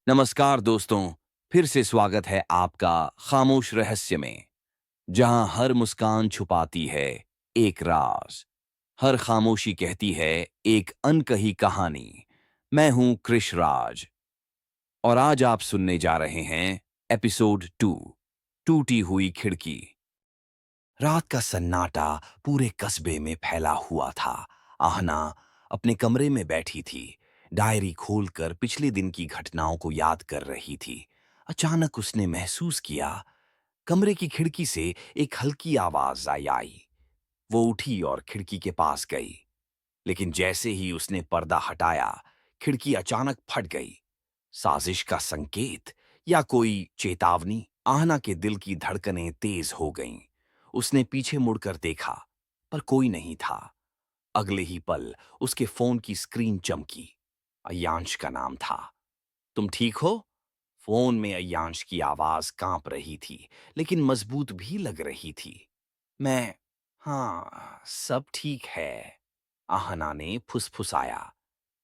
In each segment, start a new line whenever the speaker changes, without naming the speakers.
नमस्कार दोस्तों, फिर से स्वागत है आपका खामोश रहस्य में, जहां हर मुस्कान छुपाती है एक राज, हर खामोशी कहती है एक अनकही कहानी। मैं हूं कृष राज और आज आप सुनने जा रहे हैं एपिसोड 2, टूटी हुई खिड़की। रात का सन्नाटा पूरे कस्बे में फैला हुआ था। आहना अपने कमरे में बैठी थी, डायरी खोलकर पिछले दिन की घटनाओं को याद कर रही थी। अचानक उसने महसूस किया, कमरे की खिड़की से एक हल्की आवाज आई। वो उठी और खिड़की के पास गई, लेकिन जैसे ही उसने पर्दा हटाया, खिड़की अचानक फट गई। साजिश का संकेत या कोई चेतावनी? आहना के दिल की धड़कनें तेज हो गईं। उसने पीछे मुड़कर देखा, पर कोई नहीं था। अगले ही पल उसके फोन की स्क्रीन चमकी। अय्यांश का नाम था। तुम ठीक हो? फोन में अय्यांश की आवाज कांप रही थी, लेकिन मजबूत भी लग रही थी। मैं हाँ, सब ठीक है, आहना ने फुसफुसाया।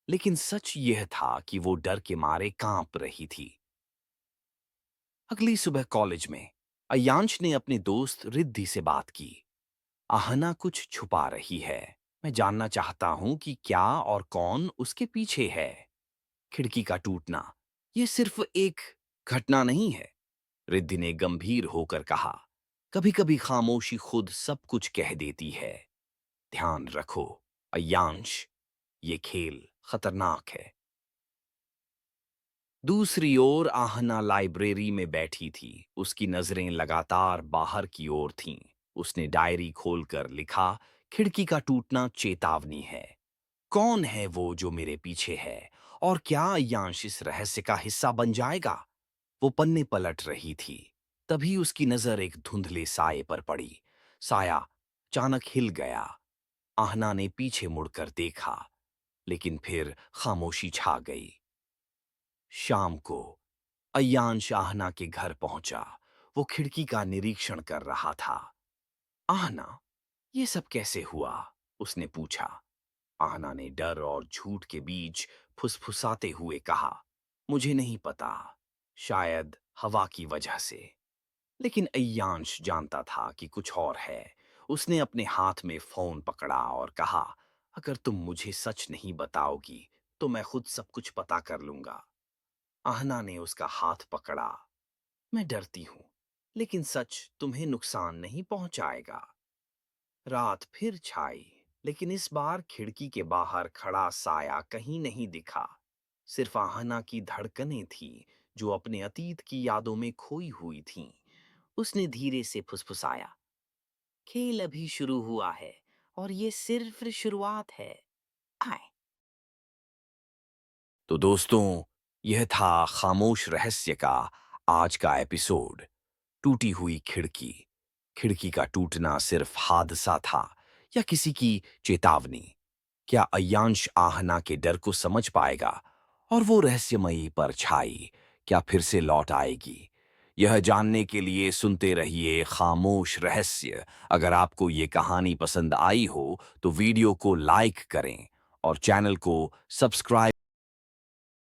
लेकिन सच यह था कि वो डर के मारे कांप रही थी। अगली सुबह कॉलेज में अय्यांश ने अपने दोस्त रिद्धि से बात की। आहना कुछ छुपा रही है। मैं जानना चाहता हूं कि क्या और कौन उसके पीछे है। खिड़की का टूटना ये सिर्फ एक घटना नहीं है, रिद्धि ने गंभीर होकर कहा। कभी कभी खामोशी खुद सब कुछ कह देती है। ध्यान रखो अय्यांश, ये खेल खतरनाक है। दूसरी ओर आहना लाइब्रेरी में बैठी थी। उसकी नजरें लगातार बाहर की ओर थीं। उसने डायरी खोलकर लिखा, खिड़की का टूटना चेतावनी है। कौन है वो जो मेरे पीछे है, और क्या अय्यांश इस रहस्य का हिस्सा बन जाएगा? वो पन्ने पलट रही थी। तभी उसकी नजर एक धुंधले साये पर पड़ी। साया अचानक हिल गया। आहना ने पीछे मुड़कर देखा, लेकिन फिर खामोशी छा गई। शाम को अय्यांश आहना के घर पहुंचा। वो खिड़की का निरीक्षण कर रहा था। आहना, ये सब कैसे हुआ? उसने पूछा। आहना ने डर और झूठ के बीच फुसफुसाते हुए कहा, मुझे नहीं पता, शायद हवा की वजह से। लेकिन अय्यांश जानता था कि कुछ और है। उसने अपने हाथ में फोन पकड़ा और कहा, अगर तुम मुझे सच नहीं बताओगी तो मैं खुद सब कुछ पता कर लूंगा। आहना ने उसका हाथ पकड़ा। मैं डरती हूं, लेकिन सच तुम्हें नुकसान नहीं पहुंचाएगा। रात फिर छाई, लेकिन इस बार खिड़की के बाहर खड़ा साया कहीं नहीं दिखा। सिर्फ आहना की धड़कनें थीं, जो अपने अतीत की यादों में खोई हुई थीं। उसने धीरे से फुसफुसाया, खेल अभी शुरू हुआ है और ये सिर्फ शुरुआत है। आए। तो दोस्तों, यह था खामोश रहस्य का आज का एपिसोड, टूटी हुई खिड़की। खिड़की का टूटना सिर्फ हादसा था या किसी की चेतावनी? क्या अय्यांश आहना के डर को समझ पाएगा, और वो रहस्यमयी परछाई क्या फिर से लौट आएगी? यह जानने के लिए सुनते रहिए खामोश रहस्य। अगर आपको ये कहानी पसंद आई हो तो वीडियो को लाइक करें और चैनल को सब्सक्राइब